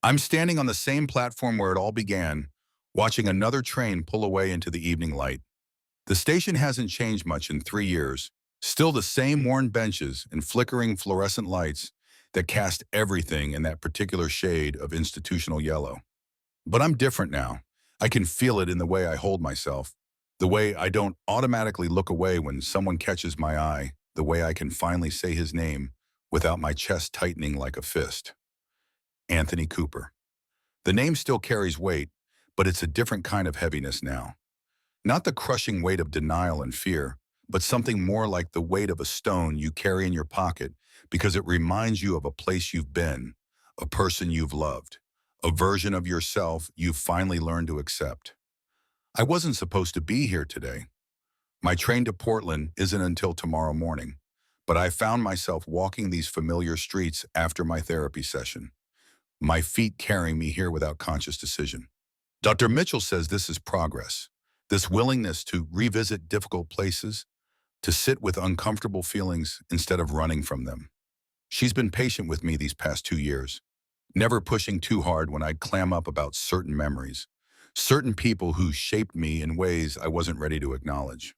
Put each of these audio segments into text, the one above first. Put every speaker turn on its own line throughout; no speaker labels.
I'm standing on the same platform where it all began, watching another train pull away into the evening light. The station hasn't changed much in 3 years. Still the same worn benches and flickering fluorescent lights that cast everything in that particular shade of institutional yellow. But I'm different now. I can feel it in the way I hold myself, the way I don't automatically look away when someone catches my eye, the way I can finally say his name without my chest tightening like a fist. Anthony Cooper. The name still carries weight, but it's a different kind of heaviness now. Not the crushing weight of denial and fear, but something more like the weight of a stone you carry in your pocket because it reminds you of a place you've been, a person you've loved, a version of yourself you've finally learned to accept. I wasn't supposed to be here today. My train to Portland isn't until tomorrow morning, but I found myself walking these familiar streets after my therapy session, my feet carrying me here without conscious decision. Dr. Mitchell says this is progress, this willingness to revisit difficult places, to sit with uncomfortable feelings instead of running from them. She's been patient with me these past 2 years, never pushing too hard when I'd clam up about certain memories, certain people who shaped me in ways I wasn't ready to acknowledge.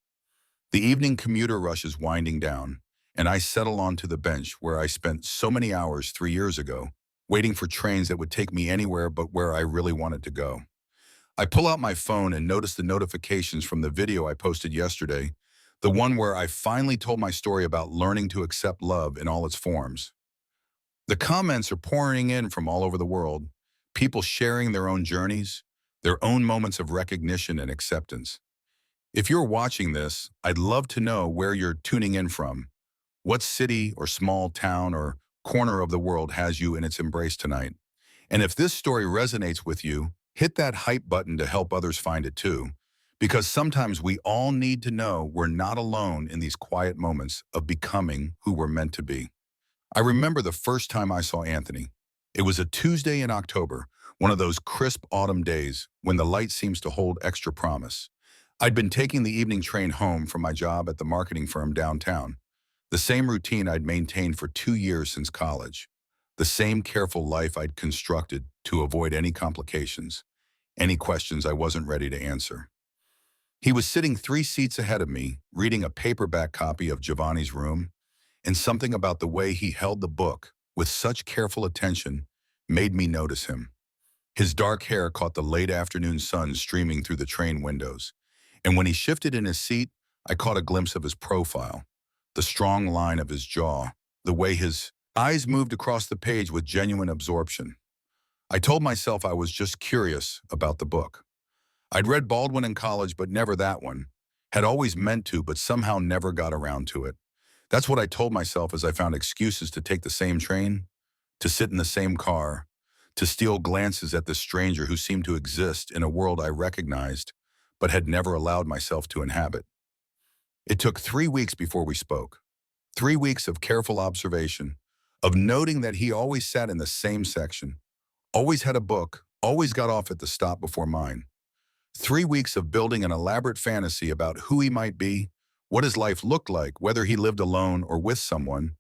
The evening commuter rush is winding down, and I settle onto the bench where I spent so many hours 3 years ago, waiting for trains that would take me anywhere but where I really wanted to go. I pull out my phone and notice the notifications from the video I posted yesterday, the one where I finally told my story about learning to accept love in all its forms. The comments are pouring in from all over the world, people sharing their own journeys, their own moments of recognition and acceptance. If you're watching this, I'd love to know where you're tuning in from. What city or small town or corner of the world has you in its embrace tonight? And if this story resonates with you, hit that hype button to help others find it too. Because sometimes we all need to know we're not alone in these quiet moments of becoming who we're meant to be. I remember the first time I saw Anthony. It was a Tuesday in October, one of those crisp autumn days when the light seems to hold extra promise. I'd been taking the evening train home from my job at the marketing firm downtown, the same routine I'd maintained for 2 years since college, the same careful life I'd constructed to avoid any complications, any questions I wasn't ready to answer. He was sitting 3 seats ahead of me, reading a paperback copy of Giovanni's Room, and something about the way he held the book with such careful attention made me notice him. His dark hair caught the late afternoon sun streaming through the train windows, and when he shifted in his seat, I caught a glimpse of his profile, the strong line of his jaw, the way his eyes moved across the page with genuine absorption. I told myself I was just curious about the book. I'd read Baldwin in college, but never that one. Had always meant to, but somehow never got around to it. That's what I told myself as I found excuses to take the same train, to sit in the same car, to steal glances at this stranger who seemed to exist in a world I recognized, but had never allowed myself to inhabit. It took 3 weeks before we spoke. 3 weeks of careful observation, of noting that he always sat in the same section, always had a book, always got off at the stop before mine. 3 weeks of building an elaborate fantasy about who he might be, what his life looked like, whether he lived alone or with someone,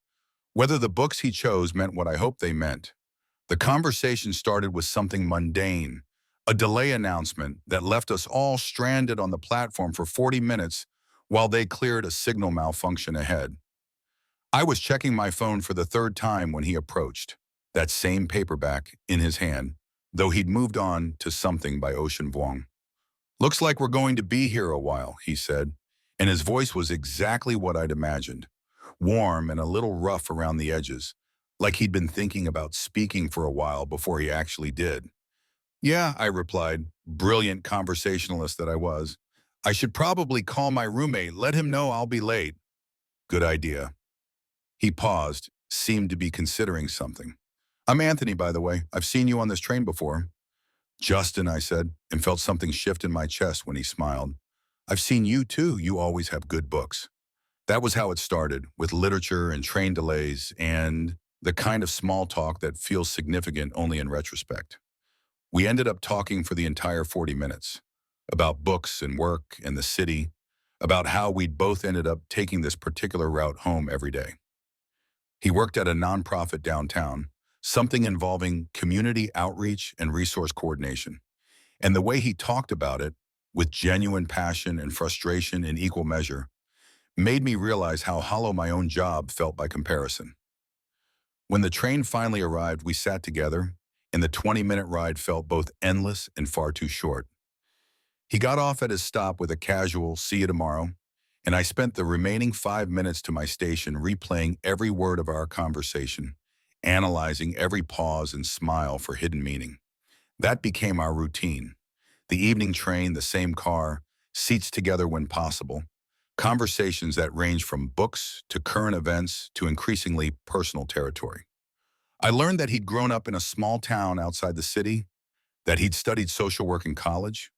whether the books he chose meant what I hoped they meant. The conversation started with something mundane, a delay announcement that left us all stranded on the platform for 40 minutes while they cleared a signal malfunction ahead. I was checking my phone for the third time when he approached, that same paperback in his hand, though he'd moved on to Something by Ocean Vuong. "Looks like we're going to be here a while," he said, and his voice was exactly what I'd imagined, warm and a little rough around the edges, like he'd been thinking about speaking for a while before he actually did. "Yeah," I replied, brilliant conversationalist that I was. "I should probably call my roommate, let him know I'll be late." "Good idea." He paused, seemed to be considering something. "I'm Anthony, by the way. I've seen you on this train before." "Justin," I said, and felt something shift in my chest when he smiled. "I've seen you too. You always have good books." That was how it started, with literature and train delays and the kind of small talk that feels significant only in retrospect. We ended up talking for the entire 40 minutes, about books and work and the city, about how we'd both ended up taking this particular route home every day. He worked at a nonprofit downtown, something involving community outreach and resource coordination. And the way he talked about it, with genuine passion and frustration in equal measure, made me realize how hollow my own job felt by comparison. When the train finally arrived, we sat together, and the 20-minute ride felt both endless and far too short. He got off at his stop with a casual, "see you tomorrow," and I spent the remaining 5 minutes to my station replaying every word of our conversation, analyzing every pause and smile for hidden meaning. That became our routine. The evening train, the same car, seats together when possible, conversations that range from books to current events to increasingly personal territory. I learned that he'd grown up in a small town outside the city, that he'd studied social work in college,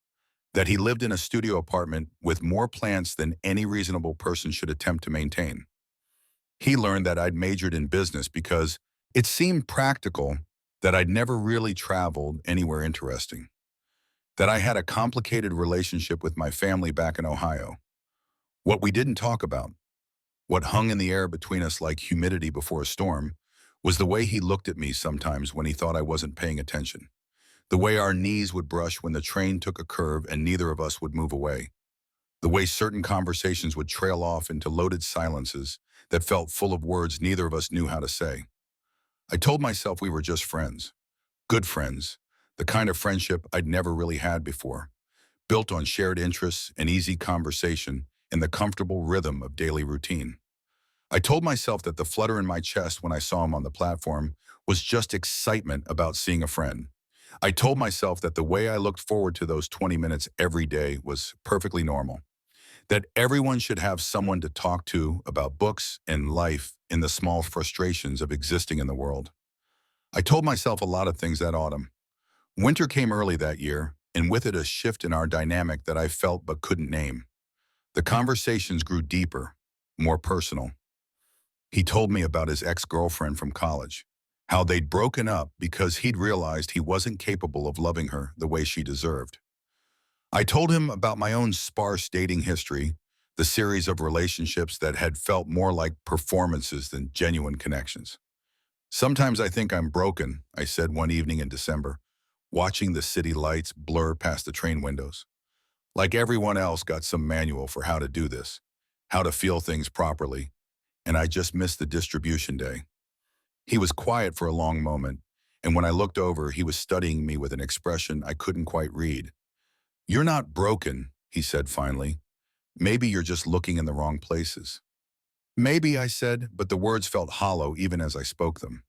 that he lived in a studio apartment with more plants than any reasonable person should attempt to maintain. He learned that I'd majored in business because it seemed practical, that I'd never really traveled anywhere interesting, that I had a complicated relationship with my family back in Ohio. What we didn't talk about, what hung in the air between us like humidity before a storm, was the way he looked at me sometimes when he thought I wasn't paying attention. The way our knees would brush when the train took a curve and neither of us would move away. The way certain conversations would trail off into loaded silences that felt full of words neither of us knew how to say. I told myself we were just friends, good friends, the kind of friendship I'd never really had before, built on shared interests and easy conversation and the comfortable rhythm of daily routine. I told myself that the flutter in my chest when I saw him on the platform was just excitement about seeing a friend. I told myself that the way I looked forward to those 20 minutes every day was perfectly normal, that everyone should have someone to talk to about books and life and the small frustrations of existing in the world. I told myself a lot of things that autumn. Winter came early that year, and with it a shift in our dynamic that I felt but couldn't name. The conversations grew deeper, more personal. He told me about his ex-girlfriend from college, how they'd broken up because he'd realized he wasn't capable of loving her the way she deserved. I told him about my own sparse dating history, the series of relationships that had felt more like performances than genuine connections. "Sometimes I think I'm broken," I said one evening in December, watching the city lights blur past the train windows. "Like everyone else got some manual for how to do this, how to feel things properly, and I just missed the distribution day." He was quiet for a long moment, and when I looked over, he was studying me with an expression I couldn't quite read. "You're not broken," he said finally. "Maybe you're just looking in the wrong places." "Maybe," I said, but the words felt hollow even as I spoke them.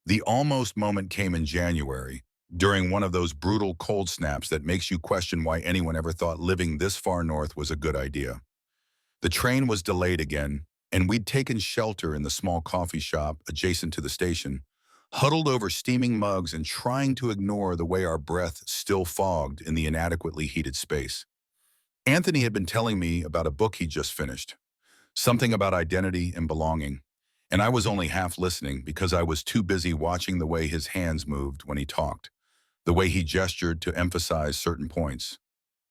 The almost moment came in January, during one of those brutal cold snaps that makes you question why anyone ever thought living this far north was a good idea. The train was delayed again, and we'd taken shelter in the small coffee shop adjacent to the station, huddled over steaming mugs and trying to ignore the way our breath still fogged in the inadequately heated space. Anthony had been telling me about a book he'd just finished, something about identity and belonging, and I was only half listening because I was too busy watching the way his hands moved when he talked, the way he gestured to emphasize certain points.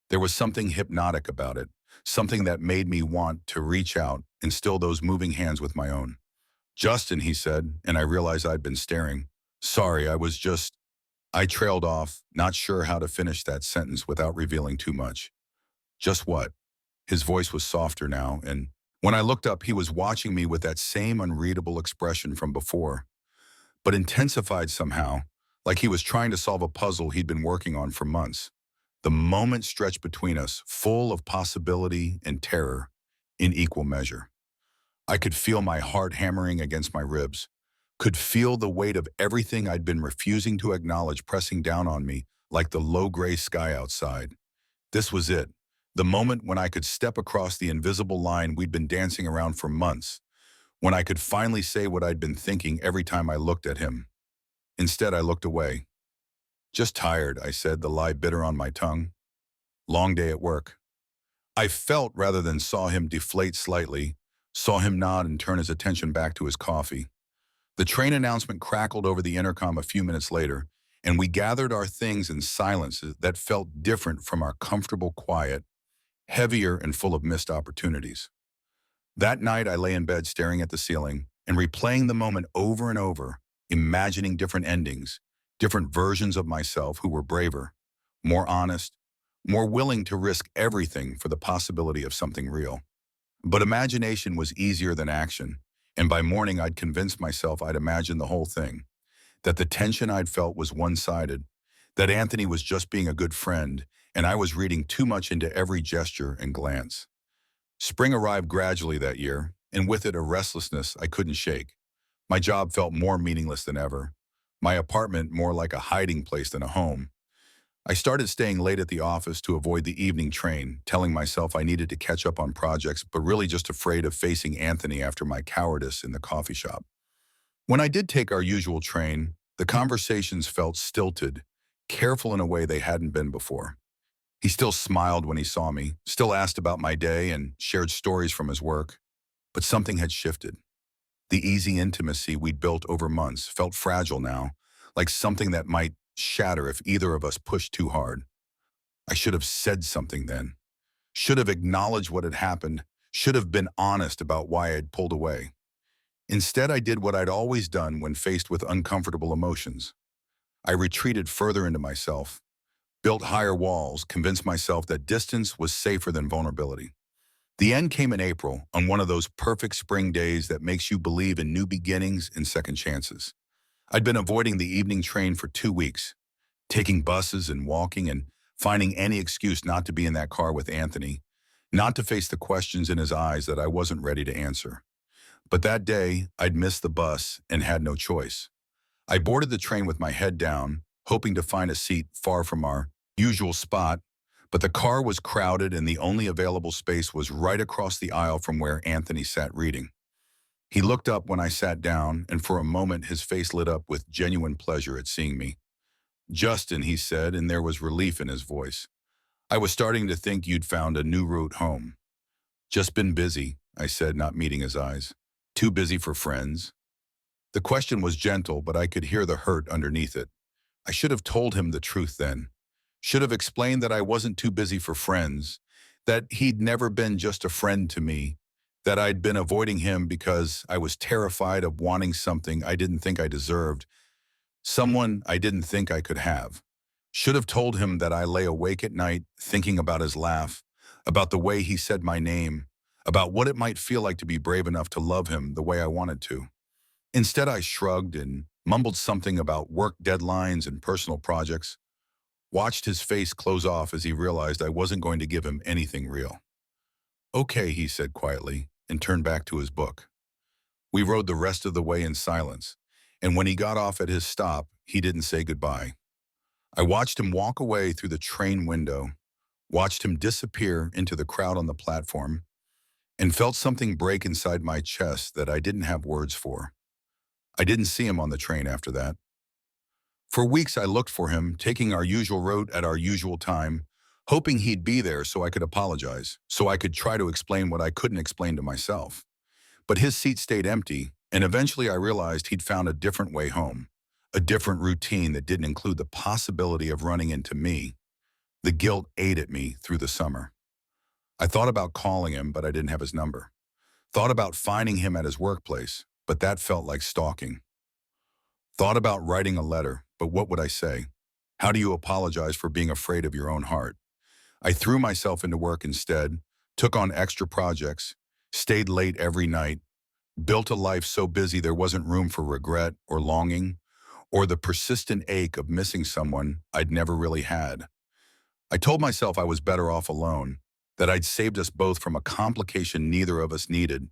There was something hypnotic about it, something that made me want to reach out and still those moving hands with my own. "Justin," he said, and I realized I'd been staring. "Sorry, I trailed off, not sure how to finish that sentence without revealing too much." "Just what?" His voice was softer now, and when I looked up, he was watching me with that same unreadable expression from before, but intensified somehow, like he was trying to solve a puzzle he'd been working on for months. The moment stretched between us, full of possibility and terror in equal measure. I could feel my heart hammering against my ribs, could feel the weight of everything I'd been refusing to acknowledge pressing down on me like the low gray sky outside. This was it, the moment when I could step across the invisible line we'd been dancing around for months, when I could finally say what I'd been thinking every time I looked at him. Instead, I looked away. "Just tired," I said, the lie bitter on my tongue. "Long day at work." I felt rather than saw him deflate slightly, saw him nod and turn his attention back to his coffee. The train announcement crackled over the intercom a few minutes later, and we gathered our things in silence that felt different from our comfortable quiet, heavier and full of missed opportunities. That night I lay in bed staring at the ceiling and replaying the moment over and over, imagining different endings, different versions of myself who were braver, more honest, more willing to risk everything for the possibility of something real. But imagination was easier than action, and by morning I'd convinced myself I'd imagined the whole thing, that the tension I'd felt was one-sided, that Anthony was just being a good friend, and I was reading too much into every gesture and glance. Spring arrived gradually that year, and with it a restlessness I couldn't shake. My job felt more meaningless than ever, my apartment more like a hiding place than a home. I started staying late at the office to avoid the evening train, telling myself I needed to catch up on projects, but really just afraid of facing Anthony after my cowardice in the coffee shop. When I did take our usual train, the conversations felt stilted, careful in a way they hadn't been before. He still smiled when he saw me, still asked about my day and shared stories from his work. But something had shifted. The easy intimacy we'd built over months felt fragile now, like something that might shatter if either of us pushed too hard. I should have said something then, should have acknowledged what had happened, should have been honest about why I'd pulled away. Instead, I did what I'd always done when faced with uncomfortable emotions. I retreated further into myself, built higher walls, convinced myself that distance was safer than vulnerability. The end came in April, on one of those perfect spring days that makes you believe in new beginnings and second chances. I'd been avoiding the evening train for 2 weeks, taking buses and walking and finding any excuse not to be in that car with Anthony, not to face the questions in his eyes that I wasn't ready to answer. But that day, I'd missed the bus and had no choice. I boarded the train with my head down, hoping to find a seat far from our usual spot, but the car was crowded and the only available space was right across the aisle from where Anthony sat reading. He looked up when I sat down, and for a moment his face lit up with genuine pleasure at seeing me. "Justin," he said, and there was relief in his voice. "I was starting to think you'd found a new route home." "Just been busy," I said, not meeting his eyes. "Too busy for friends?" The question was gentle, but I could hear the hurt underneath it. I should have told him the truth then. Should have explained that I wasn't too busy for friends, that he'd never been just a friend to me, that I'd been avoiding him because I was terrified of wanting something I didn't think I deserved, someone I didn't think I could have. Should have told him that I lay awake at night thinking about his laugh, about the way he said my name, about what it might feel like to be brave enough to love him the way I wanted to. Instead, I shrugged and mumbled something about work deadlines and personal projects, watched his face close off as he realized I wasn't going to give him anything real. "Okay," he said quietly, and turned back to his book. We rode the rest of the way in silence, and when he got off at his stop, he didn't say goodbye. I watched him walk away through the train window, watched him disappear into the crowd on the platform, and felt something break inside my chest that I didn't have words for. I didn't see him on the train after that. For weeks I looked for him, taking our usual route at our usual time, hoping he'd be there so I could apologize, so I could try to explain what I couldn't explain to myself. But his seat stayed empty, and eventually I realized he'd found a different way home, a different routine that didn't include the possibility of running into me. The guilt ate at me through the summer. I thought about calling him, but I didn't have his number. Thought about finding him at his workplace, but that felt like stalking. Thought about writing a letter, but what would I say? How do you apologize for being afraid of your own heart? I threw myself into work instead, took on extra projects, stayed late every night, built a life so busy there wasn't room for regret or longing, or the persistent ache of missing someone I'd never really had. I told myself I was better off alone, that I'd saved us both from a complication neither of us needed,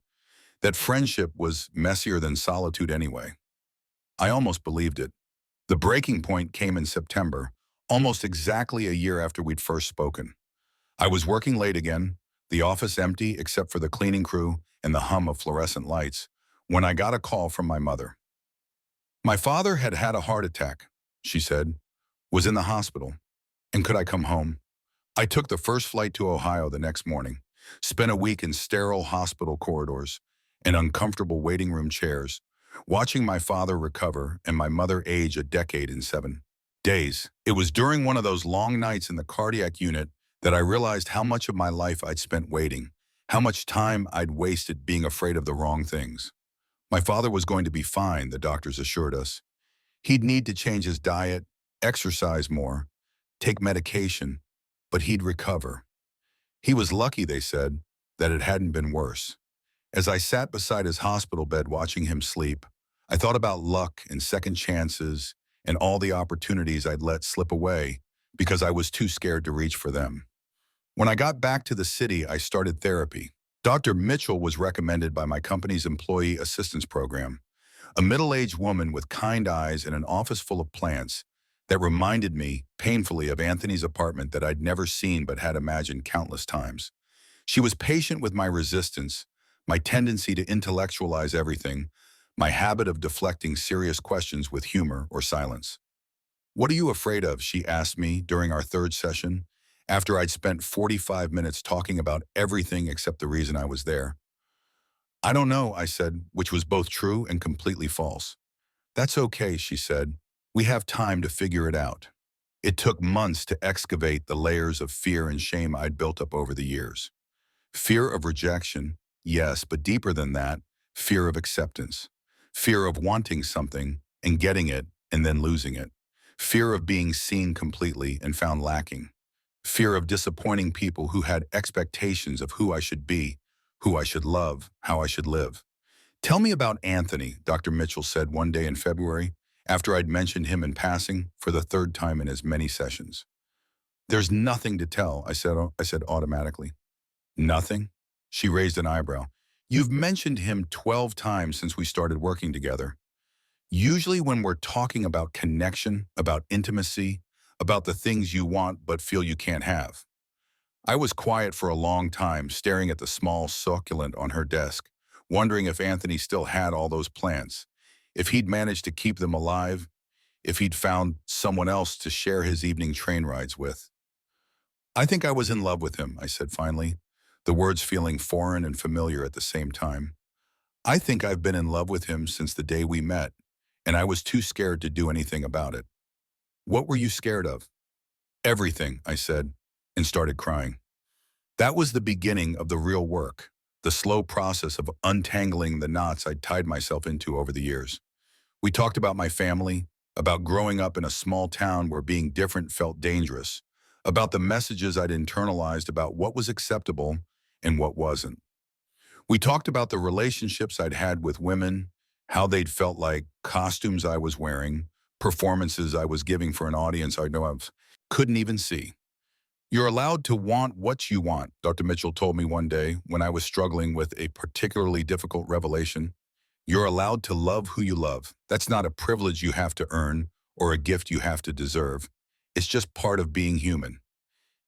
that friendship was messier than solitude anyway. I almost believed it. The breaking point came in September, almost exactly a year after we'd first spoken. I was working late again, the office empty except for the cleaning crew and the hum of fluorescent lights, when I got a call from my mother. My father had had a heart attack, she said, was in the hospital, and could I come home? I took the first flight to Ohio the next morning, spent a week in sterile hospital corridors and uncomfortable waiting room chairs, watching my father recover and my mother age a decade in 7 days. It was during one of those long nights in the cardiac unit that I realized how much of my life I'd spent waiting, how much time I'd wasted being afraid of the wrong things. My father was going to be fine, the doctors assured us. He'd need to change his diet, exercise more, take medication, but he'd recover. He was lucky, they said, that it hadn't been worse. As I sat beside his hospital bed watching him sleep, I thought about luck and second chances and all the opportunities I'd let slip away because I was too scared to reach for them. When I got back to the city, I started therapy. Dr. Mitchell was recommended by my company's employee assistance program, a middle-aged woman with kind eyes and an office full of plants that reminded me painfully of Anthony's apartment that I'd never seen but had imagined countless times. She was patient with my resistance, my tendency to intellectualize everything, my habit of deflecting serious questions with humor or silence. "What are you afraid of?" she asked me during our third session, after I'd spent 45 minutes talking about everything except the reason I was there. "I don't know," I said, which was both true and completely false. "That's okay," she said. "We have time to figure it out." It took months to excavate the layers of fear and shame I'd built up over the years. Fear of rejection, yes, but deeper than that, fear of acceptance. Fear of wanting something and getting it and then losing it. Fear of being seen completely and found lacking. Fear of disappointing people who had expectations of who I should be, who I should love, how I should live. "Tell me about Anthony," Dr. Mitchell said one day in February, after I'd mentioned him in passing for the third time in as many sessions. "There's nothing to tell," I said automatically. "Nothing?" She raised an eyebrow. "You've mentioned him 12 times since we started working together. Usually when we're talking about connection, about intimacy, about the things you want but feel you can't have." I was quiet for a long time, staring at the small succulent on her desk, wondering if Anthony still had all those plants, if he'd managed to keep them alive, if he'd found someone else to share his evening train rides with. "I think I was in love with him," I said finally, the words feeling foreign and familiar at the same time. "I think I've been in love with him since the day we met, and I was too scared to do anything about it." "What were you scared of?" "Everything," I said, and started crying. That was the beginning of the real work, the slow process of untangling the knots I'd tied myself into over the years. We talked about my family, about growing up in a small town where being different felt dangerous, about the messages I'd internalized about what was acceptable and what wasn't. We talked about the relationships I'd had with women, how they'd felt like costumes I was wearing, performances I was giving for an audience I know I couldn't even see. "You're allowed to want what you want," Dr. Mitchell told me one day when I was struggling with a particularly difficult revelation. "You're allowed to love who you love. That's not a privilege you have to earn or a gift you have to deserve. It's just part of being human."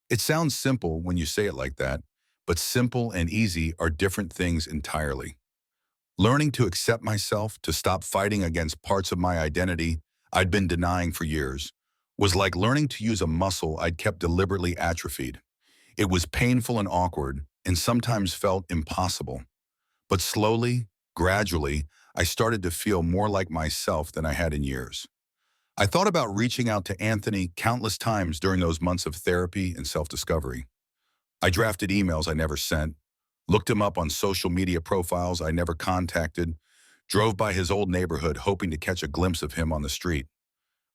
It sounds simple when you say it like that, but simple and easy are different things entirely. Learning to accept myself, to stop fighting against parts of my identity I'd been denying for years, was like learning to use a muscle I'd kept deliberately atrophied. It was painful and awkward, and sometimes felt impossible. But slowly, gradually, I started to feel more like myself than I had in years. I thought about reaching out to Anthony countless times during those months of therapy and self-discovery. I drafted emails I never sent, looked him up on social media profiles I never contacted, drove by his old neighborhood hoping to catch a glimpse of him on the street.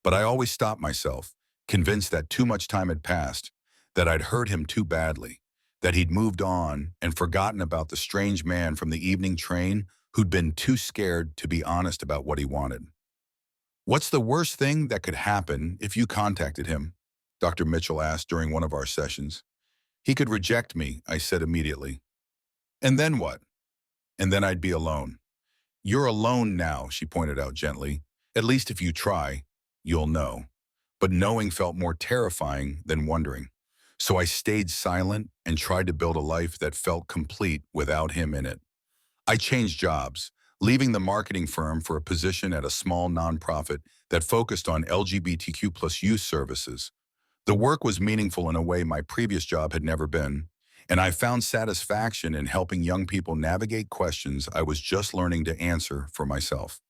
But I always stopped myself, convinced that too much time had passed, that I'd hurt him too badly, that he'd moved on and forgotten about the strange man from the evening train who'd been too scared to be honest about what he wanted. "What's the worst thing that could happen if you contacted him?" Dr. Mitchell asked during one of our sessions. "He could reject me," I said immediately. "And then what?" "And then I'd be alone." "You're alone now," she pointed out gently. "At least if you try, you'll know." But knowing felt more terrifying than wondering. So I stayed silent and tried to build a life that felt complete without him in it. I changed jobs, leaving the marketing firm for a position at a small nonprofit that focused on LGBTQ plus youth services. The work was meaningful in a way my previous job had never been, and I found satisfaction in helping young people navigate questions I was just learning to answer for myself.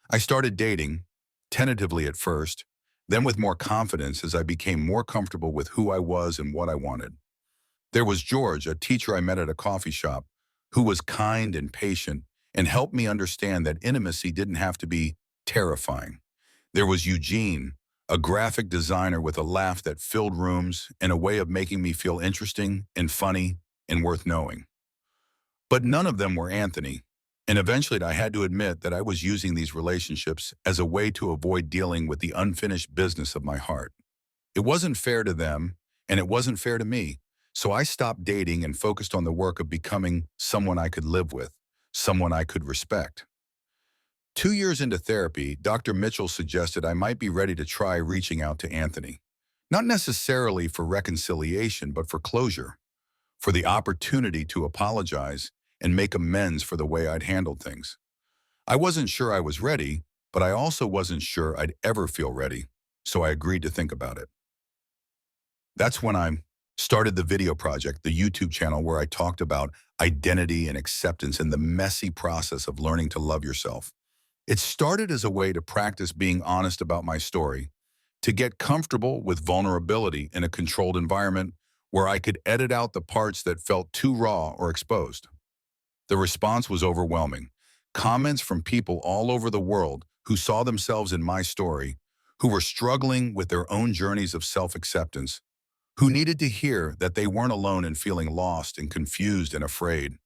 I started dating, tentatively at first, then with more confidence as I became more comfortable with who I was and what I wanted. There was George, a teacher I met at a coffee shop, who was kind and patient and helped me understand that intimacy didn't have to be terrifying. There was Eugene, a graphic designer with a laugh that filled rooms and a way of making me feel interesting and funny and worth knowing. But none of them were Anthony. And eventually I had to admit that I was using these relationships as a way to avoid dealing with the unfinished business of my heart. It wasn't fair to them, and it wasn't fair to me. So I stopped dating and focused on the work of becoming someone I could live with, someone I could respect. 2 years into therapy, Dr. Mitchell suggested I might be ready to try reaching out to Anthony. Not necessarily for reconciliation, but for closure, for the opportunity to apologize and make amends for the way I'd handled things. I wasn't sure I was ready, but I also wasn't sure I'd ever feel ready, so I agreed to think about it. That's when I started the video project, the YouTube channel where I talked about identity and acceptance and the messy process of learning to love yourself. It started as a way to practice being honest about my story, to get comfortable with vulnerability in a controlled environment where I could edit out the parts that felt too raw or exposed. The response was overwhelming. Comments from people all over the world who saw themselves in my story, who were struggling with their own journeys of self-acceptance, who needed to hear that they weren't alone in feeling lost and confused and afraid.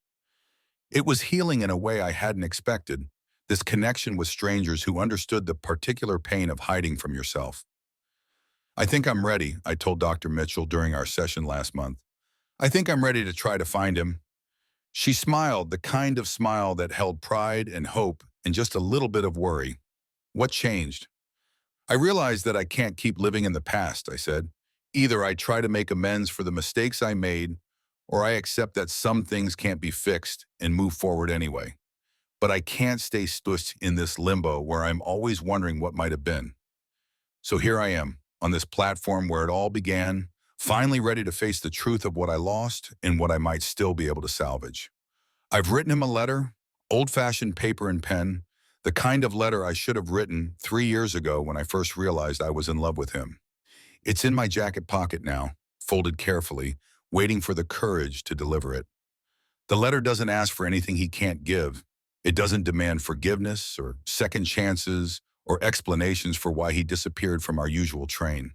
It was healing in a way I hadn't expected, this connection with strangers who understood the particular pain of hiding from yourself. I think I'm ready, I told Dr. Mitchell during our session last month. I think I'm ready to try to find him. She smiled, the kind of smile that held pride and hope and just a little bit of worry. What changed? I realized that I can't keep living in the past, I said. Either I try to make amends for the mistakes I made, or I accept that some things can't be fixed and move forward anyway. But I can't stay stuck in this limbo where I'm always wondering what might have been. So here I am, on this platform where it all began, finally ready to face the truth of what I lost and what I might still be able to salvage. I've written him a letter, old-fashioned paper and pen, the kind of letter I should have written 3 years ago when I first realized I was in love with him. It's in my jacket pocket now, folded carefully, waiting for the courage to deliver it. The letter doesn't ask for anything he can't give. It doesn't demand forgiveness or second chances or explanations for why he disappeared from our usual train.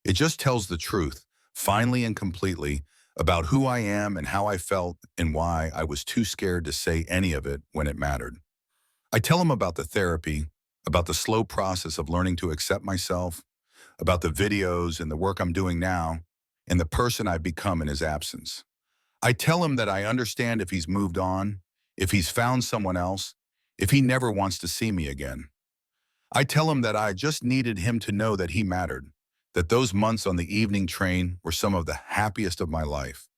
It just tells the truth, finally and completely, about who I am and how I felt and why I was too scared to say any of it when it mattered. I tell him about the therapy, about the slow process of learning to accept myself, about the videos and the work I'm doing now, and the person I've become in his absence. I tell him that I understand if he's moved on, if he's found someone else, if he never wants to see me again. I tell him that I just needed him to know that he mattered, that those months on the evening train were some of the happiest of my life,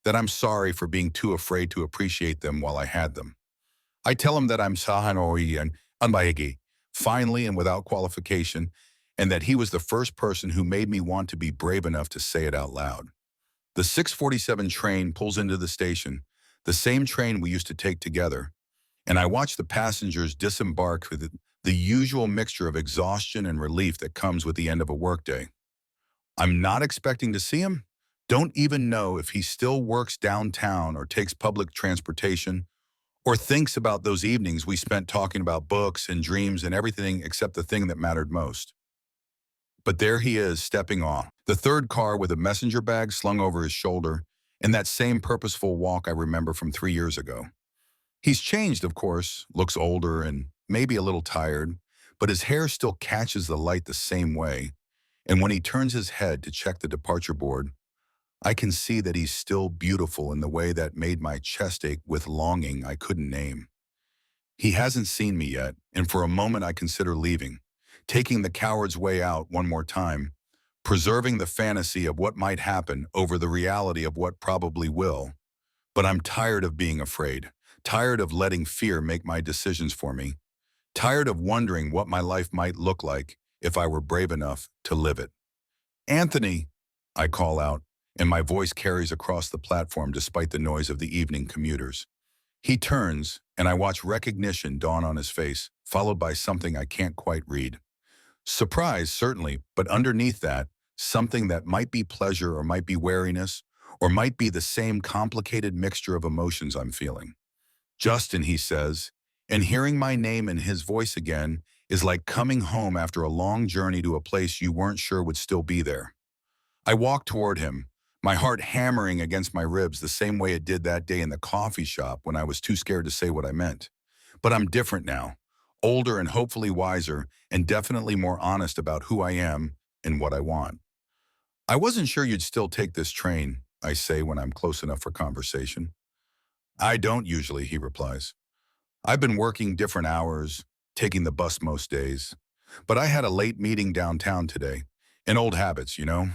that I'm sorry for being too afraid to appreciate them while I had them. I tell him that I'm sahanoi and unbayagi, finally and without qualification, and that he was the first person who made me want to be brave enough to say it out loud. The 6:47 train pulls into the station, the same train we used to take together, and I watch the passengers disembark with the usual mixture of exhaustion and relief that comes with the end of a workday. I'm not expecting to see him, don't even know if he still works downtown or takes public transportation, or thinks about those evenings we spent talking about books and dreams and everything except the thing that mattered most. But there he is, stepping off, the third car with a messenger bag slung over his shoulder, and that same purposeful walk I remember from 3 years ago. He's changed, of course, looks older and maybe a little tired, but his hair still catches the light the same way, and when he turns his head to check the departure board, I can see that he's still beautiful in the way that made my chest ache with longing I couldn't name. He hasn't seen me yet, and for a moment I consider leaving, taking the coward's way out one more time, preserving the fantasy of what might happen over the reality of what probably will. But I'm tired of being afraid, tired of letting fear make my decisions for me, tired of wondering what my life might look like if I were brave enough to live it. Anthony, I call out, and my voice carries across the platform despite the noise of the evening commuters. He turns, and I watch recognition dawn on his face, followed by something I can't quite read. Surprise, certainly, but underneath that, something that might be pleasure or might be wariness, or might be the same complicated mixture of emotions I'm feeling. Justin, he says, and hearing my name and his voice again, is like coming home after a long journey to a place you weren't sure would still be there. I walked toward him, my heart hammering against my ribs the same way it did that day in the coffee shop when I was too scared to say what I meant. But I'm different now, older and hopefully wiser, and definitely more honest about who I am and what I want. I wasn't sure you'd still take this train, I say when I'm close enough for conversation. I don't usually, he replies. I've been working different hours, taking the bus most days. But I had a late meeting downtown today. And old habits, you know?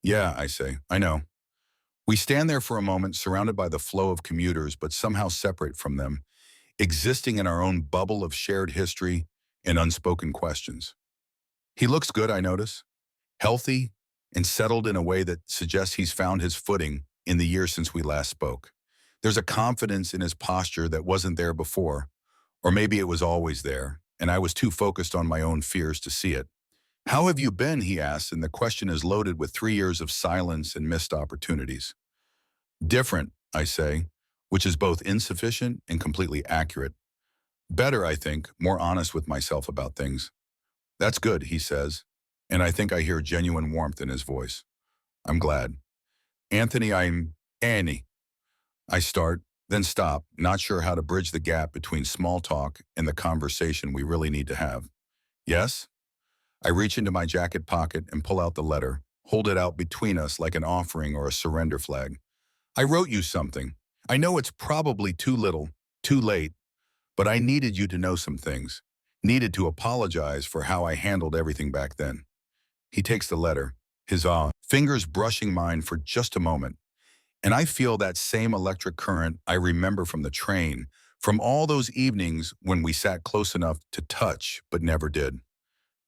Yeah, I say, I know. We stand there for a moment, surrounded by the flow of commuters, but somehow separate from them, existing in our own bubble of shared history and unspoken questions. He looks good, I notice, healthy and settled in a way that suggests he's found his footing in the years since we last spoke. There's a confidence in his posture that wasn't there before, or maybe it was always there, and I was too focused on my own fears to see it. How have you been, he asks, and the question is loaded with 3 years of silence and missed opportunities. Different, I say, which is both insufficient and completely accurate. Better, I think, more honest with myself about things. That's good, he says, and I think I hear genuine warmth in his voice. I'm glad. Anthony, I'm Annie. I start, then stop, not sure how to bridge the gap between small talk and the conversation we really need to have. Yes? I reach into my jacket pocket and pull out the letter, hold it out between us like an offering or a surrender flag. I wrote you something. I know it's probably too little, too late, but I needed you to know some things. Needed to apologize for how I handled everything back then. He takes the letter, his fingers brushing mine for just a moment, and I feel that same electric current I remember from the train, from all those evenings when we sat close enough to touch but never did.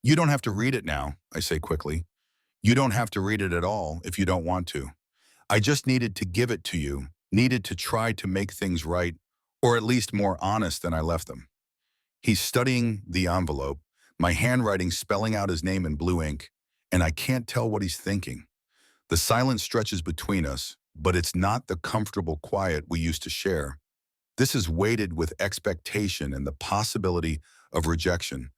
You don't have to read it now, I say quickly. You don't have to read it at all if you don't want to. I just needed to give it to you, needed to try to make things right, or at least more honest than I left them. He's studying the envelope, my handwriting spelling out his name in blue ink, and I can't tell what he's thinking. The silence stretches between us, but it's not the comfortable quiet we used to share. This is weighted with expectation and the possibility of rejection,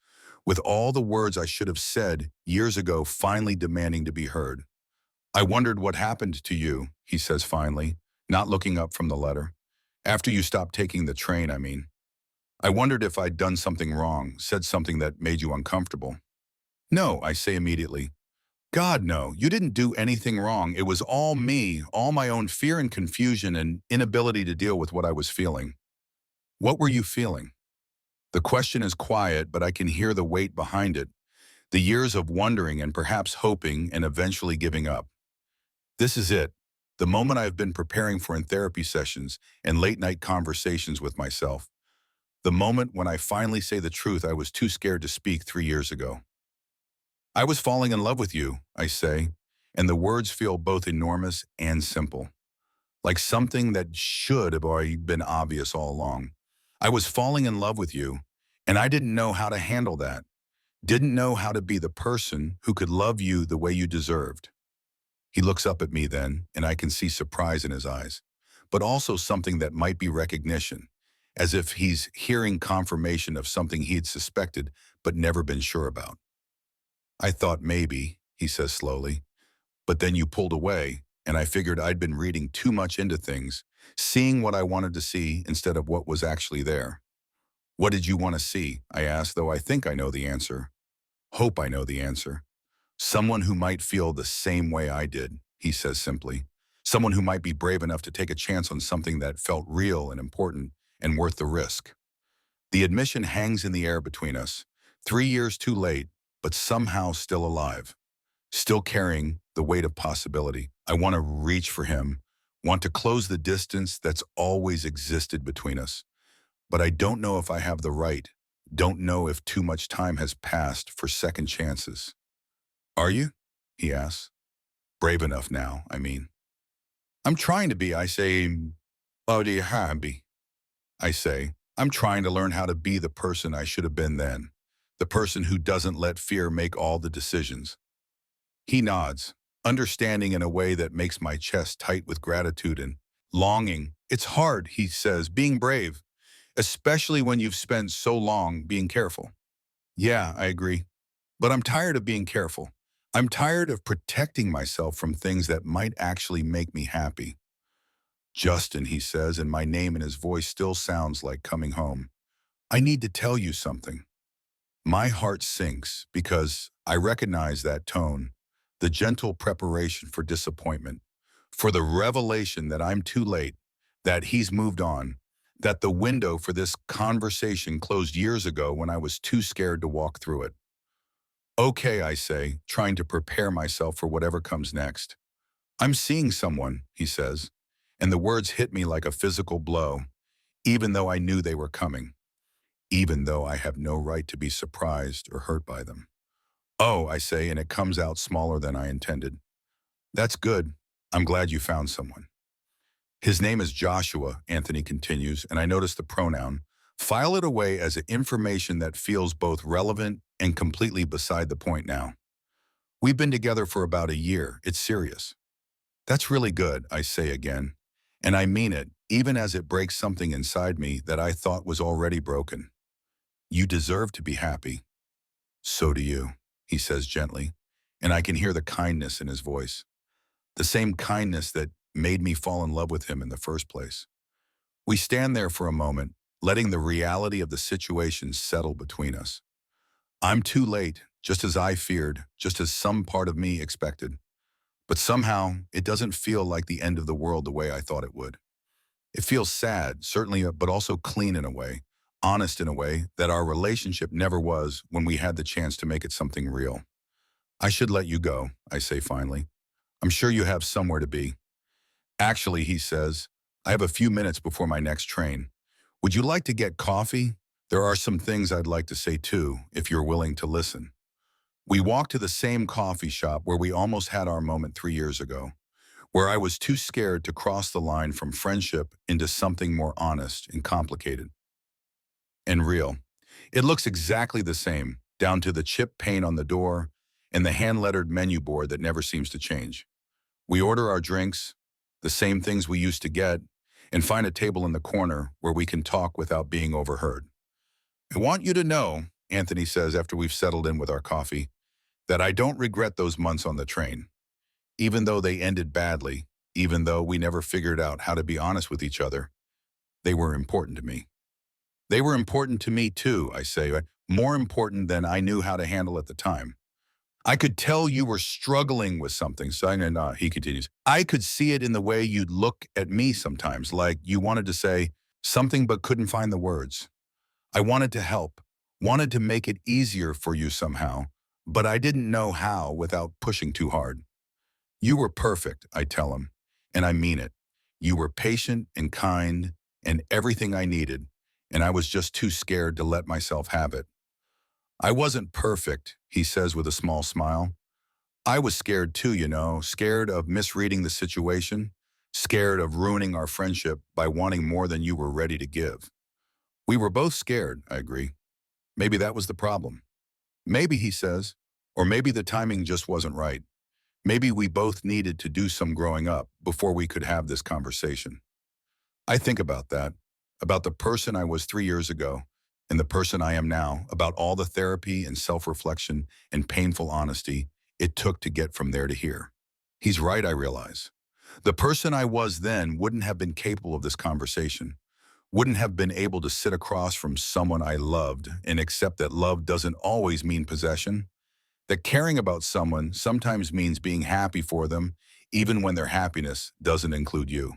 with all the words I should have said years ago finally demanding to be heard. I wondered what happened to you, he says finally, not looking up from the letter. After you stopped taking the train, I mean. I wondered if I'd done something wrong, said something that made you uncomfortable. No, I say immediately. God, no, you didn't do anything wrong. It was all me, all my own fear and confusion and inability to deal with what I was feeling. What were you feeling? The question is quiet, but I can hear the weight behind it. The years of wondering and perhaps hoping and eventually giving up. This is it. The moment I've been preparing for in therapy sessions and late night conversations with myself. The moment when I finally say the truth I was too scared to speak 3 years ago. I was falling in love with you, I say, and the words feel both enormous and simple, like something that should have already been obvious all along. I was falling in love with you, and I didn't know how to handle that, didn't know how to be the person who could love you the way you deserved. He looks up at me then, and I can see surprise in his eyes, but also something that might be recognition, as if he's hearing confirmation of something he'd suspected but never been sure about. I thought maybe, he says slowly, but then you pulled away, and I figured I'd been reading too much into things, seeing what I wanted to see instead of what was actually there. What did you want to see? I asked, though I think I know the answer. Hope I know the answer. Someone who might feel the same way I did, he says simply. Someone who might be brave enough to take a chance on something that felt real and important and worth the risk. The admission hangs in the air between us, 3 years too late, but somehow still alive, still carrying the weight of possibility. I want to reach for him, want to close the distance that's always existed between us. But I don't know if I have the right, don't know if too much time has passed for second chances. Are you? He asks. Brave enough now, I mean. I'm trying to be, I say. Oh, do you be? I say. I'm trying to learn how to be the person I should have been then. The person who doesn't let fear make all the decisions. He nods, understanding in a way that makes my chest tight with gratitude and longing. It's hard, he says, being brave, especially when you've spent so long being careful. Yeah, I agree. But I'm tired of being careful. I'm tired of protecting myself from things that might actually make me happy. Justin, he says, and my name in his voice still sounds like coming home. I need to tell you something. My heart sinks because I recognize that tone, the gentle preparation for disappointment, for the revelation that I'm too late, that he's moved on, that the window for this conversation closed years ago when I was too scared to walk through it. Okay, I say, trying to prepare myself for whatever comes next. I'm seeing someone, he says, and the words hit me like a physical blow, even though I knew they were coming, even though I have no right to be surprised or hurt by them. Oh, I say, and it comes out smaller than I intended. That's good. I'm glad you found someone. His name is Joshua, Anthony continues, and I notice the pronoun. File it away as information that feels both relevant and completely beside the point now. We've been together for about a year. It's serious. That's really good, I say again. And I mean it, even as it breaks something inside me that I thought was already broken. You deserve to be happy. So do you, he says gently, and I can hear the kindness in his voice. The same kindness that made me fall in love with him in the first place. We stand there for a moment, letting the reality of the situation settle between us. I'm too late, just as I feared, just as some part of me expected. But somehow, it doesn't feel like the end of the world the way I thought it would. It feels sad, certainly, but also clean in a way, honest in a way that our relationship never was when we had the chance to make it something real. I should let you go, I say finally. I'm sure you have somewhere to be. Actually, he says, I have a few minutes before my next train. Would you like to get coffee? There are some things I'd like to say too, if you're willing to listen. We walk to the same coffee shop where we almost had our moment 3 years ago, where I was too scared to cross the line from friendship into something more honest and complicated and real. It looks exactly the same, down to the chip paint on the door and the hand-lettered menu board that never seems to change. We order our drinks, the same things we used to get, and find a table in the corner where we can talk without being overheard. I want you to know, Anthony says after we've settled in with our coffee, that I don't regret those months on the train, even though they ended badly, even though we never figured out how to be honest with each other. They were important to me. They were important to me too, I say, more important than I knew how to handle at the time. I could tell you were struggling with something, so he continues. I could see it in the way you'd look at me sometimes, like you wanted to say something but couldn't find the words. I wanted to help, wanted to make it easier for you somehow, but I didn't know how without pushing too hard. You were perfect, I tell him, and I mean it. You were patient and kind and everything I needed, and I was just too scared to let myself have it. I wasn't perfect, he says with a small smile. I was scared too, scared of misreading the situation, scared of ruining our friendship by wanting more than you were ready to give. We were both scared, I agree. Maybe that was the problem. Maybe, he says, or maybe the timing just wasn't right. Maybe we both needed to do some growing up before we could have this conversation. I think about that, about the person I was 3 years ago and the person I am now, about all the therapy and self-reflection and painful honesty it took to get from there to here. He's right, I realize. The person I was then wouldn't have been capable of this conversation, wouldn't have been able to sit across from someone I loved and accept that love doesn't always mean possession, that caring about someone sometimes means being happy for them, even when their happiness doesn't include you.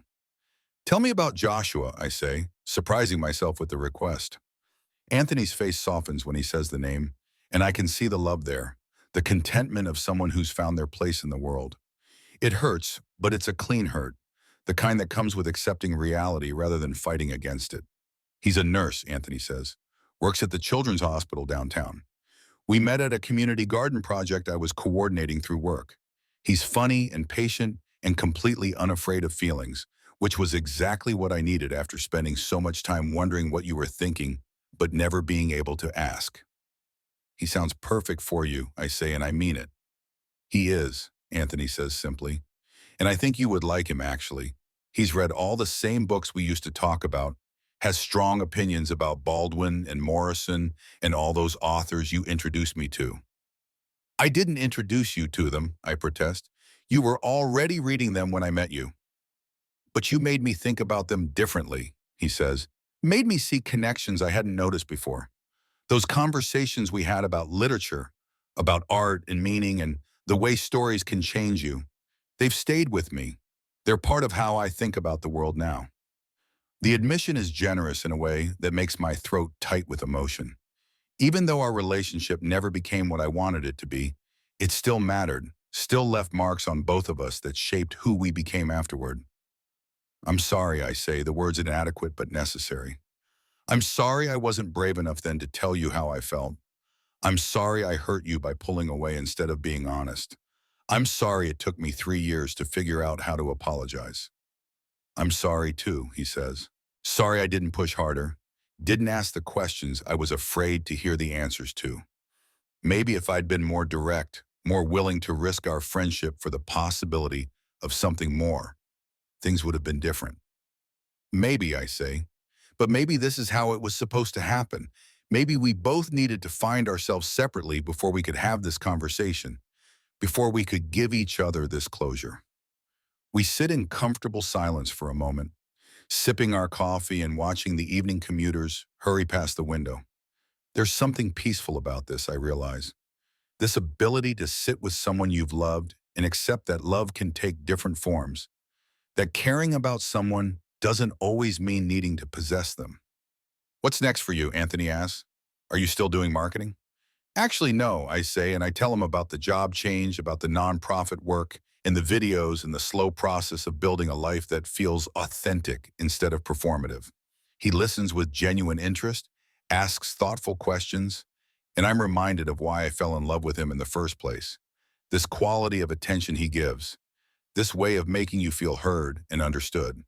Tell me about Joshua, I say, surprising myself with the request. Anthony's face softens when he says the name, and I can see the love there, the contentment of someone who's found their place in the world. It hurts, but it's a clean hurt, the kind that comes with accepting reality rather than fighting against it. He's a nurse, Anthony says, works at the children's hospital downtown. We met at a community garden project I was coordinating through work. He's funny and patient and completely unafraid of feelings, which was exactly what I needed after spending so much time wondering what you were thinking, but never being able to ask. He sounds perfect for you, I say, and I mean it. He is, Anthony says simply. And I think you would like him, actually. He's read all the same books we used to talk about, has strong opinions about Baldwin and Morrison and all those authors you introduced me to. I didn't introduce you to them, I protest. You were already reading them when I met you. But you made me think about them differently, he says. Made me see connections I hadn't noticed before. Those conversations we had about literature, about art and meaning and the way stories can change you, they've stayed with me. They're part of how I think about the world now. The admission is generous in a way that makes my throat tight with emotion. Even though our relationship never became what I wanted it to be, it still mattered, still left marks on both of us that shaped who we became afterward. I'm sorry, I say, the words inadequate but necessary. I'm sorry I wasn't brave enough then to tell you how I felt. I'm sorry I hurt you by pulling away instead of being honest. I'm sorry it took me 3 years to figure out how to apologize. I'm sorry too, he says. Sorry I didn't push harder, didn't ask the questions I was afraid to hear the answers to. Maybe if I'd been more direct, more willing to risk our friendship for the possibility of something more, things would have been different. Maybe, I say, but maybe this is how it was supposed to happen. Maybe we both needed to find ourselves separately before we could have this conversation, before we could give each other this closure. We sit in comfortable silence for a moment, sipping our coffee and watching the evening commuters hurry past the window. There's something peaceful about this, I realize. This ability to sit with someone you've loved and accept that love can take different forms, that caring about someone doesn't always mean needing to possess them. What's next for you, Anthony asks. Are you still doing marketing? Actually, no, I say, and I tell him about the job change, about the nonprofit work, and the videos and the slow process of building a life that feels authentic instead of performative. He listens with genuine interest, asks thoughtful questions, and I'm reminded of why I fell in love with him in the first place. This quality of attention he gives, this way of making you feel heard and understood.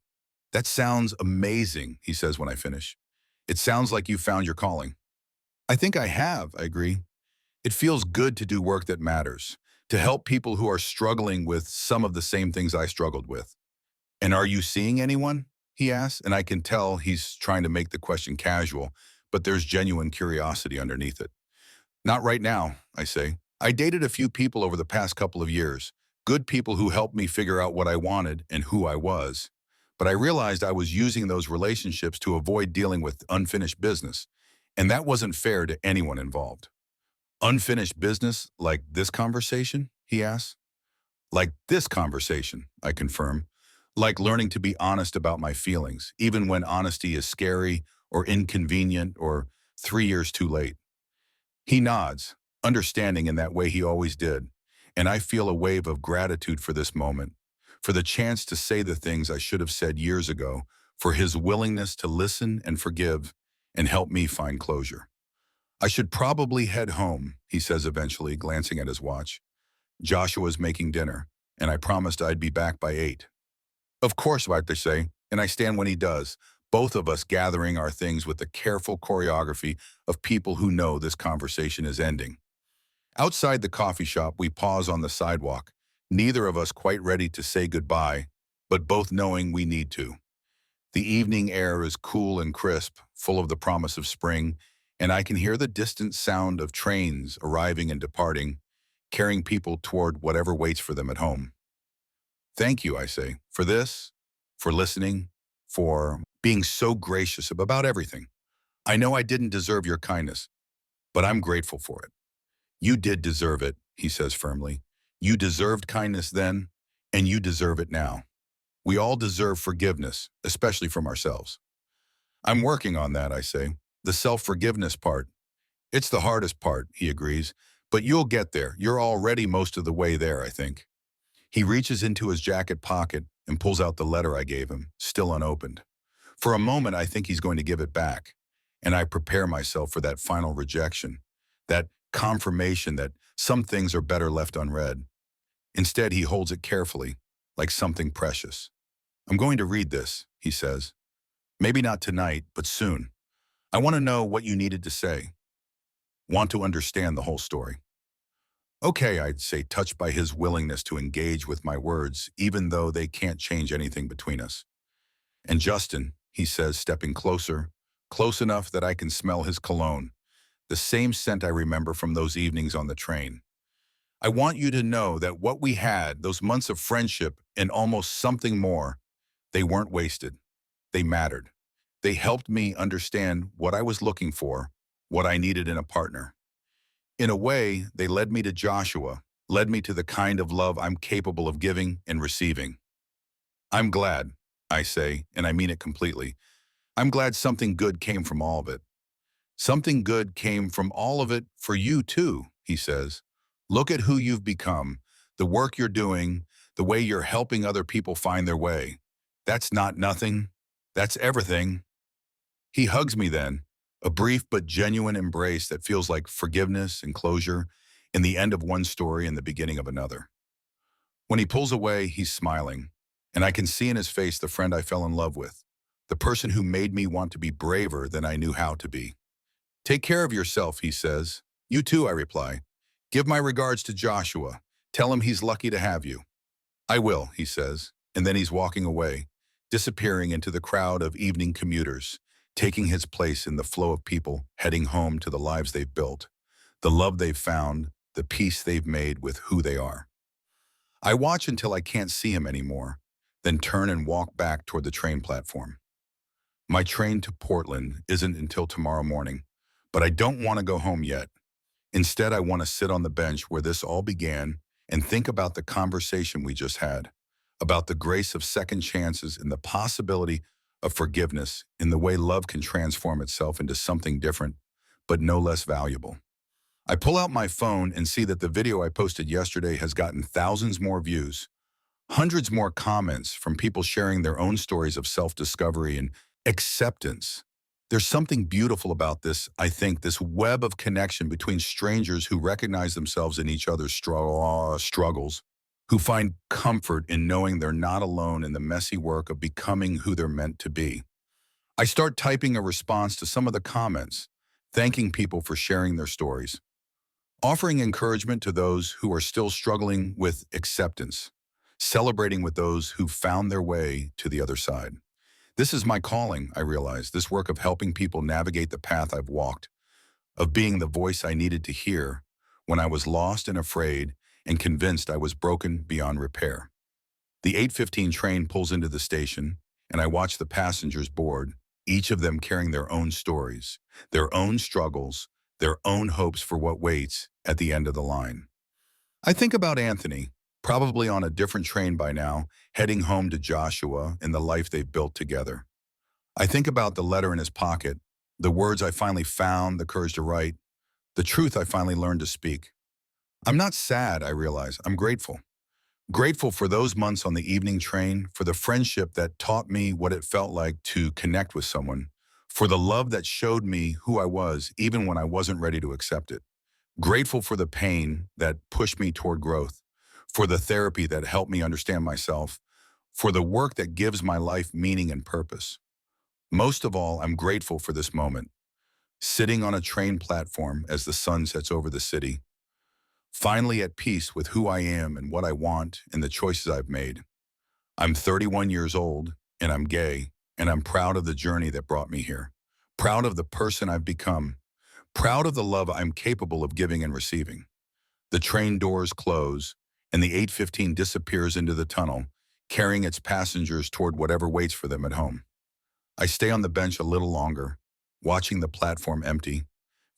That sounds amazing, he says when I finish. It sounds like you found your calling. I think I have, I agree. It feels good to do work that matters, to help people who are struggling with some of the same things I struggled with. And are you seeing anyone? He asks, and I can tell he's trying to make the question casual, but there's genuine curiosity underneath it. Not right now, I say. I dated a few people over the past couple of years, good people who helped me figure out what I wanted and who I was. But I realized I was using those relationships to avoid dealing with unfinished business, and that wasn't fair to anyone involved. Unfinished business like this conversation? He asks. Like this conversation, I confirm. Like learning to be honest about my feelings, even when honesty is scary or inconvenient or 3 years too late. He nods, understanding in that way he always did, and I feel a wave of gratitude for this moment, for the chance to say the things I should have said years ago, for his willingness to listen and forgive and help me find closure. I should probably head home, he says eventually, glancing at his watch. Joshua's making dinner, and I promised I'd be back by 8. Of course, I say, and I stand when he does, both of us gathering our things with the careful choreography of people who know this conversation is ending. Outside the coffee shop, we pause on the sidewalk, neither of us quite ready to say goodbye, but both knowing we need to. The evening air is cool and crisp, full of the promise of spring, and I can hear the distant sound of trains arriving and departing, carrying people toward whatever waits for them at home. Thank you, I say, for this, for listening, for being so gracious about everything. I know I didn't deserve your kindness, but I'm grateful for it. You did deserve it, he says firmly. You deserved kindness then, and you deserve it now. We all deserve forgiveness, especially from ourselves. I'm working on that, I say. The self-forgiveness part. It's the hardest part, he agrees, but you'll get there. You're already most of the way there, I think. He reaches into his jacket pocket and pulls out the letter I gave him, still unopened. For a moment, I think he's going to give it back, and I prepare myself for that final rejection, that confirmation that some things are better left unread. Instead, he holds it carefully, like something precious. I'm going to read this, he says. Maybe not tonight, but soon. I want to know what you needed to say. Want to understand the whole story. Okay, I'd say, touched by his willingness to engage with my words, even though they can't change anything between us. And Justin, he says, stepping closer, close enough that I can smell his cologne, the same scent I remember from those evenings on the train. I want you to know that what we had, those months of friendship and almost something more, they weren't wasted. They mattered. They helped me understand what I was looking for, what I needed in a partner. In a way, they led me to Joshua, led me to the kind of love I'm capable of giving and receiving. I'm glad, I say, and I mean it completely. I'm glad something good came from all of it. Something good came from all of it for you too, he says. Look at who you've become, the work you're doing, the way you're helping other people find their way. That's not nothing. That's everything. He hugs me then, a brief but genuine embrace that feels like forgiveness and closure in the end of one story and the beginning of another. When he pulls away, he's smiling, and I can see in his face the friend I fell in love with, the person who made me want to be braver than I knew how to be. Take care of yourself, he says. You too, I reply. Give my regards to Joshua. Tell him he's lucky to have you. I will, he says, and then he's walking away, disappearing into the crowd of evening commuters, taking his place in the flow of people heading home to the lives they've built, the love they've found, the peace they've made with who they are. I watch until I can't see him anymore, then turn and walk back toward the train platform. My train to Portland isn't until tomorrow morning, but I don't want to go home yet. Instead, I want to sit on the bench where this all began and think about the conversation we just had, about the grace of second chances and the possibility of forgiveness in the way love can transform itself into something different, but no less valuable. I pull out my phone and see that the video I posted yesterday has gotten thousands more views, hundreds more comments from people sharing their own stories of self-discovery and acceptance. There's something beautiful about this, I think, this web of connection between strangers who recognize themselves in each other's struggles, who find comfort in knowing they're not alone in the messy work of becoming who they're meant to be. I start typing a response to some of the comments, thanking people for sharing their stories, offering encouragement to those who are still struggling with acceptance, celebrating with those who found their way to the other side. This is my calling, I realize, this work of helping people navigate the path I've walked, of being the voice I needed to hear when I was lost and afraid and convinced I was broken beyond repair. The 8:15 train pulls into the station, and I watch the passengers board, each of them carrying their own stories, their own struggles, their own hopes for what waits at the end of the line. I think about Anthony, probably on a different train by now, heading home to Joshua and the life they've built together. I think about the letter in his pocket, the words I finally found the courage to write, the truth I finally learned to speak. I'm not sad, I realize. I'm grateful. Grateful for those months on the evening train, for the friendship that taught me what it felt like to connect with someone, for the love that showed me who I was even when I wasn't ready to accept it. Grateful for the pain that pushed me toward growth, for the therapy that helped me understand myself, for the work that gives my life meaning and purpose. Most of all, I'm grateful for this moment, sitting on a train platform as the sun sets over the city, finally at peace with who I am and what I want and the choices I've made. I'm 31 years old, and I'm gay, and I'm proud of the journey that brought me here, proud of the person I've become, proud of the love I'm capable of giving and receiving. The train doors close, and the 8:15 disappears into the tunnel, carrying its passengers toward whatever waits for them at home. I stay on the bench a little longer, watching the platform empty,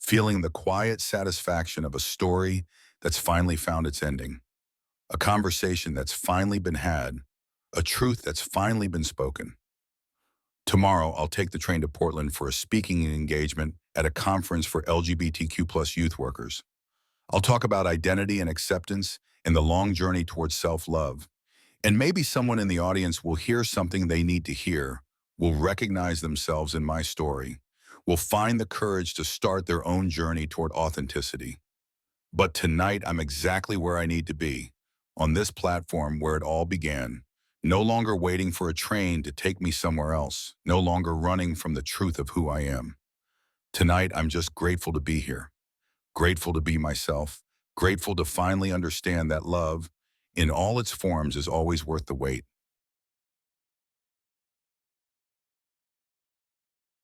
feeling the quiet satisfaction of a story that's finally found its ending, a conversation that's finally been had, a truth that's finally been spoken. Tomorrow, I'll take the train to Portland for a speaking engagement at a conference for LGBTQ plus youth workers. I'll talk about identity and acceptance and the long journey towards self-love. And maybe someone in the audience will hear something they need to hear, will recognize themselves in my story, will find the courage to start their own journey toward authenticity. But tonight, I'm exactly where I need to be, on this platform where it all began, no longer waiting for a train to take me somewhere else, no longer running from the truth of who I am. Tonight, I'm just grateful to be here, grateful to be myself, grateful to finally understand that love, in all its forms, is always worth the wait.